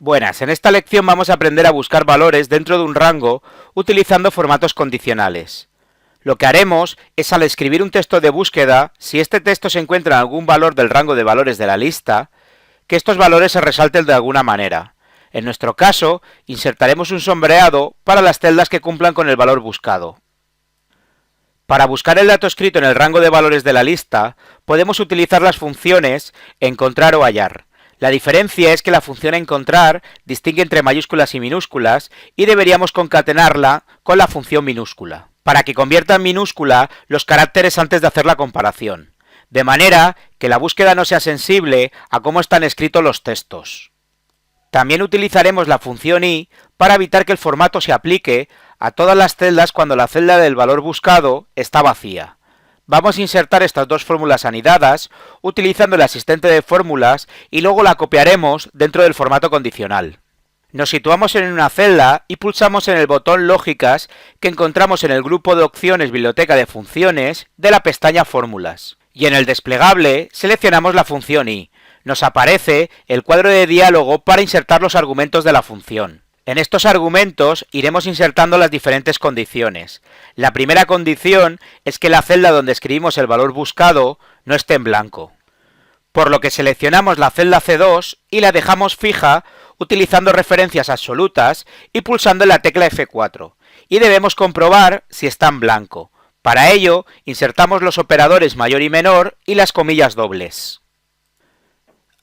Buenas, en esta lección vamos a aprender a buscar valores dentro de un rango utilizando formatos condicionales. Lo que haremos es, al escribir un texto de búsqueda, si este texto se encuentra en algún valor del rango de valores de la lista, que estos valores se resalten de alguna manera. En nuestro caso, insertaremos un sombreado para las celdas que cumplan con el valor buscado. Para buscar el dato escrito en el rango de valores de la lista, podemos utilizar las funciones encontrar o hallar. La diferencia es que la función encontrar distingue entre mayúsculas y minúsculas y deberíamos concatenarla con la función minúscula, para que convierta en minúscula los caracteres antes de hacer la comparación, de manera que la búsqueda no sea sensible a cómo están escritos los textos. También utilizaremos la función i para evitar que el formato se aplique a todas las celdas cuando la celda del valor buscado está vacía. Vamos a insertar estas dos fórmulas anidadas utilizando el asistente de fórmulas y luego la copiaremos dentro del formato condicional. Nos situamos en una celda y pulsamos en el botón Lógicas que encontramos en el grupo de opciones Biblioteca de funciones de la pestaña Fórmulas. Y en el desplegable seleccionamos la función i. Nos aparece el cuadro de diálogo para insertar los argumentos de la función. En estos argumentos iremos insertando las diferentes condiciones. La primera condición es que la celda donde escribimos el valor buscado no esté en blanco, por lo que seleccionamos la celda C2 y la dejamos fija utilizando referencias absolutas y pulsando en la tecla F4, y debemos comprobar si está en blanco. Para ello, insertamos los operadores mayor y menor y las comillas dobles.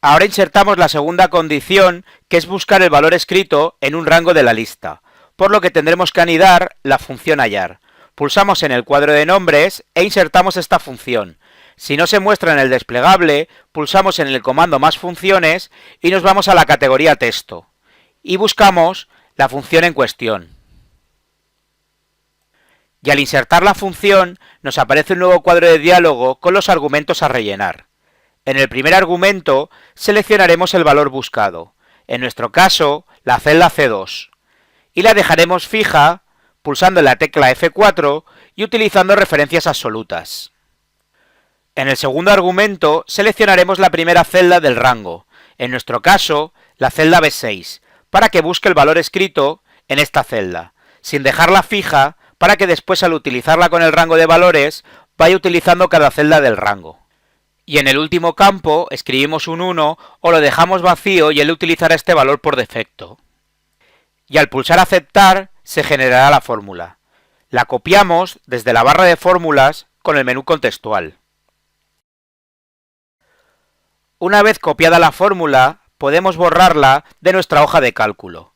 Ahora insertamos la segunda condición, que es buscar el valor escrito en un rango de la lista, por lo que tendremos que anidar la función hallar. Pulsamos en el cuadro de nombres e insertamos esta función. Si no se muestra en el desplegable, pulsamos en el comando más funciones y nos vamos a la categoría texto, y buscamos la función en cuestión. Y al insertar la función, nos aparece un nuevo cuadro de diálogo con los argumentos a rellenar. En el primer argumento seleccionaremos el valor buscado, en nuestro caso la celda C2, y la dejaremos fija pulsando la tecla F4 y utilizando referencias absolutas. En el segundo argumento seleccionaremos la primera celda del rango, en nuestro caso la celda B6, para que busque el valor escrito en esta celda, sin dejarla fija para que después, al utilizarla con el rango de valores, vaya utilizando cada celda del rango. Y en el último campo escribimos un 1 o lo dejamos vacío y él utilizará este valor por defecto. Y al pulsar aceptar se generará la fórmula. La copiamos desde la barra de fórmulas con el menú contextual. Una vez copiada la fórmula, podemos borrarla de nuestra hoja de cálculo.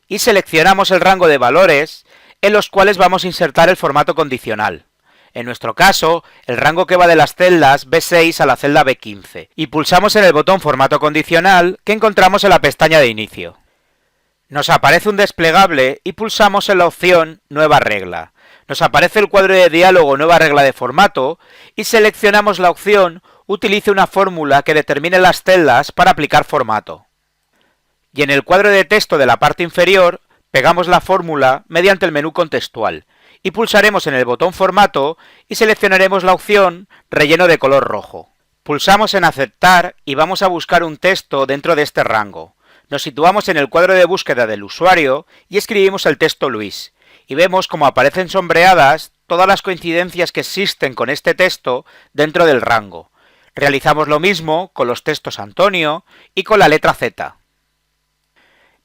Y seleccionamos el rango de valores en los cuales vamos a insertar el formato condicional. En nuestro caso, el rango que va de las celdas B6 a la celda B15, y pulsamos en el botón Formato condicional que encontramos en la pestaña de inicio. Nos aparece un desplegable y pulsamos en la opción Nueva regla. Nos aparece el cuadro de diálogo Nueva regla de formato y seleccionamos la opción Utilice una fórmula que determine las celdas para aplicar formato. Y en el cuadro de texto de la parte inferior pegamos la fórmula mediante el menú contextual y pulsaremos en el botón Formato y seleccionaremos la opción Relleno de color rojo. Pulsamos en Aceptar y vamos a buscar un texto dentro de este rango. Nos situamos en el cuadro de búsqueda del usuario y escribimos el texto Luis, y vemos cómo aparecen sombreadas todas las coincidencias que existen con este texto dentro del rango. Realizamos lo mismo con los textos Antonio y con la letra Z.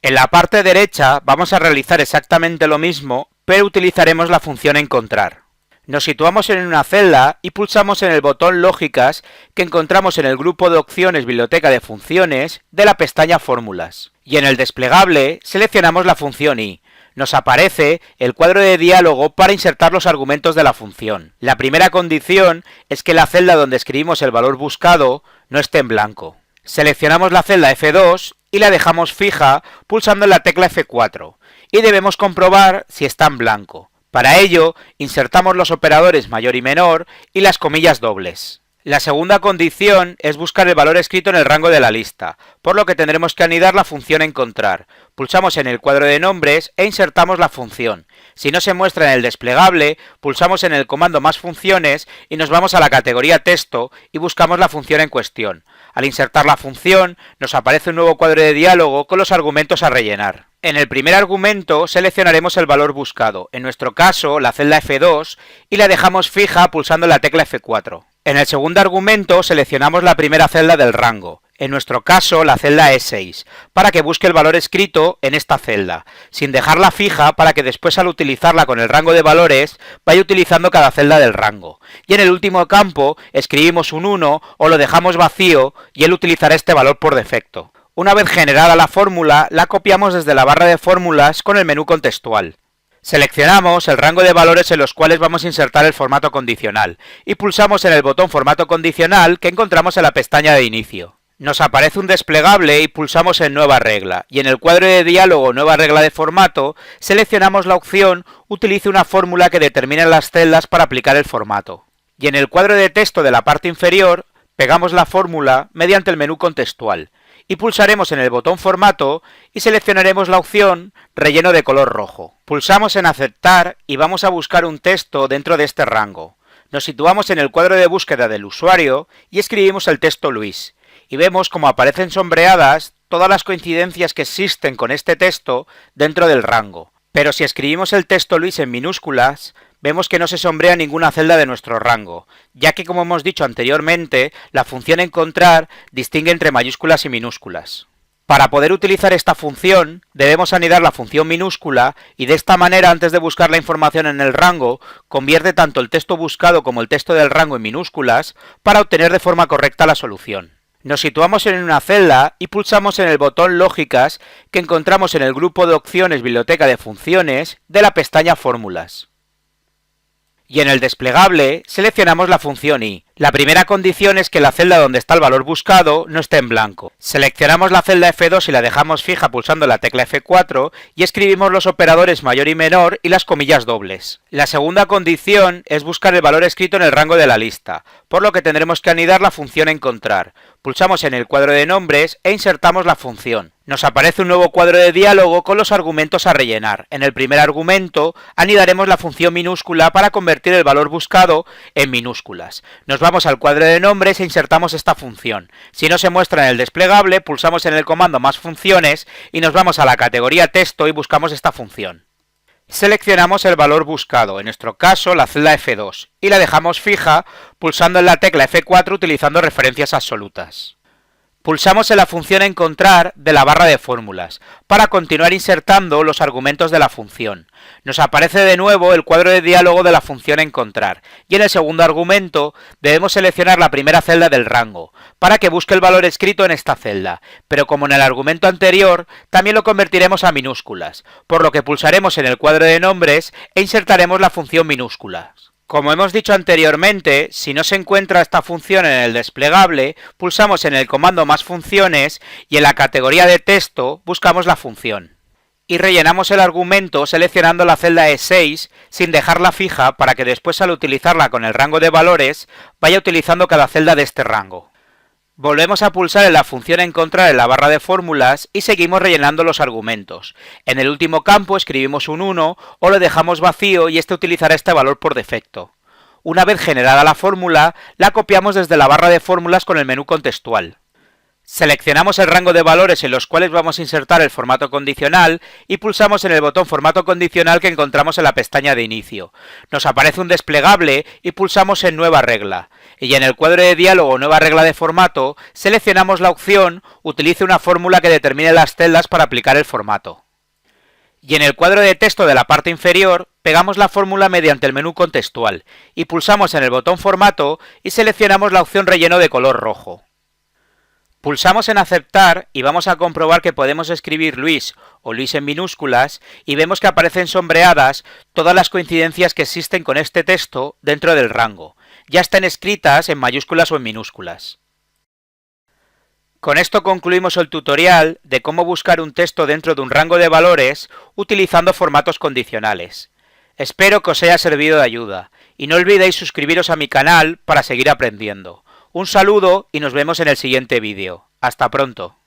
En la parte derecha vamos a realizar exactamente lo mismo, pero utilizaremos la función encontrar. Nos situamos en una celda y pulsamos en el botón Lógicas que encontramos en el grupo de opciones Biblioteca de funciones de la pestaña Fórmulas. Y en el desplegable seleccionamos la función i. Nos aparece el cuadro de diálogo para insertar los argumentos de la función. La primera condición es que la celda donde escribimos el valor buscado no esté en blanco. Seleccionamos la celda F2 y la dejamos fija pulsando en la tecla F4, y debemos comprobar si está en blanco. Para ello, insertamos los operadores mayor y menor y las comillas dobles. La segunda condición es buscar el valor escrito en el rango de la lista, por lo que tendremos que anidar la función encontrar. Pulsamos en el cuadro de nombres e insertamos la función. Si no se muestra en el desplegable, pulsamos en el comando más funciones y nos vamos a la categoría texto y buscamos la función en cuestión. Al insertar la función, nos aparece un nuevo cuadro de diálogo con los argumentos a rellenar. En el primer argumento seleccionaremos el valor buscado, en nuestro caso la celda F2, y la dejamos fija pulsando la tecla F4. En el segundo argumento seleccionamos la primera celda del rango, en nuestro caso la celda E6, para que busque el valor escrito en esta celda, sin dejarla fija para que después al utilizarla con el rango de valores vaya utilizando cada celda del rango. Y en el último campo escribimos un 1 o lo dejamos vacío y él utilizará este valor por defecto. Una vez generada la fórmula, la copiamos desde la barra de fórmulas con el menú contextual. Seleccionamos el rango de valores en los cuales vamos a insertar el formato condicional y pulsamos en el botón formato condicional que encontramos en la pestaña de inicio. Nos aparece un desplegable y pulsamos en nueva regla y en el cuadro de diálogo nueva regla de formato seleccionamos la opción utilice una fórmula que determine las celdas para aplicar el formato. Y en el cuadro de texto de la parte inferior pegamos la fórmula mediante el menú contextual y pulsaremos en el botón formato y seleccionaremos la opción relleno de color rojo. Pulsamos en aceptar y vamos a buscar un texto dentro de este rango. Nos situamos en el cuadro de búsqueda del usuario y escribimos el texto Luis y vemos como aparecen sombreadas todas las coincidencias que existen con este texto dentro del rango. Pero si escribimos el texto Luis en minúsculas, vemos que no se sombrea ninguna celda de nuestro rango, ya que como hemos dicho anteriormente, la función encontrar distingue entre mayúsculas y minúsculas. Para poder utilizar esta función, debemos anidar la función minúscula y de esta manera, antes de buscar la información en el rango, convierte tanto el texto buscado como el texto del rango en minúsculas para obtener de forma correcta la solución. Nos situamos en una celda y pulsamos en el botón Lógicas que encontramos en el grupo de opciones Biblioteca de funciones de la pestaña Fórmulas. Y en el desplegable seleccionamos la función i. La primera condición es que la celda donde está el valor buscado no esté en blanco. Seleccionamos la celda F2 y la dejamos fija pulsando la tecla F4 y escribimos los operadores mayor y menor y las comillas dobles. La segunda condición es buscar el valor escrito en el rango de la lista, por lo que tendremos que anidar la función encontrar. Pulsamos en el cuadro de nombres e insertamos la función. Nos aparece un nuevo cuadro de diálogo con los argumentos a rellenar. En el primer argumento anidaremos la función minúscula para convertir el valor buscado en minúsculas. Nos vamos al cuadro de nombres e insertamos esta función. Si no se muestra en el desplegable, pulsamos en el comando más funciones y nos vamos a la categoría texto y buscamos esta función. Seleccionamos el valor buscado, en nuestro caso la celda F2, y la dejamos fija pulsando en la tecla F4 utilizando referencias absolutas. Pulsamos en la función encontrar de la barra de fórmulas para continuar insertando los argumentos de la función. Nos aparece de nuevo el cuadro de diálogo de la función encontrar y en el segundo argumento debemos seleccionar la primera celda del rango para que busque el valor escrito en esta celda, pero como en el argumento anterior también lo convertiremos a minúsculas, por lo que pulsaremos en el cuadro de nombres e insertaremos la función minúsculas. Como hemos dicho anteriormente, si no se encuentra esta función en el desplegable, pulsamos en el comando más funciones y en la categoría de texto buscamos la función. Y rellenamos el argumento seleccionando la celda E6 sin dejarla fija para que después al utilizarla con el rango de valores vaya utilizando cada celda de este rango. Volvemos a pulsar en la función encontrar en la barra de fórmulas y seguimos rellenando los argumentos. En el último campo escribimos un 1 o lo dejamos vacío y este utilizará este valor por defecto. Una vez generada la fórmula, la copiamos desde la barra de fórmulas con el menú contextual. Seleccionamos el rango de valores en los cuales vamos a insertar el formato condicional y pulsamos en el botón formato condicional que encontramos en la pestaña de inicio. Nos aparece un desplegable y pulsamos en nueva regla. Y en el cuadro de diálogo nueva regla de formato seleccionamos la opción utilice una fórmula que determine las celdas para aplicar el formato. Y en el cuadro de texto de la parte inferior pegamos la fórmula mediante el menú contextual y pulsamos en el botón formato y seleccionamos la opción relleno de color rojo. Pulsamos en aceptar y vamos a comprobar que podemos escribir Luis o Luis en minúsculas y vemos que aparecen sombreadas todas las coincidencias que existen con este texto dentro del rango. Ya están escritas en mayúsculas o en minúsculas. Con esto concluimos el tutorial de cómo buscar un texto dentro de un rango de valores utilizando formatos condicionales. Espero que os haya servido de ayuda y no olvidéis suscribiros a mi canal para seguir aprendiendo. Un saludo y nos vemos en el siguiente vídeo. Hasta pronto.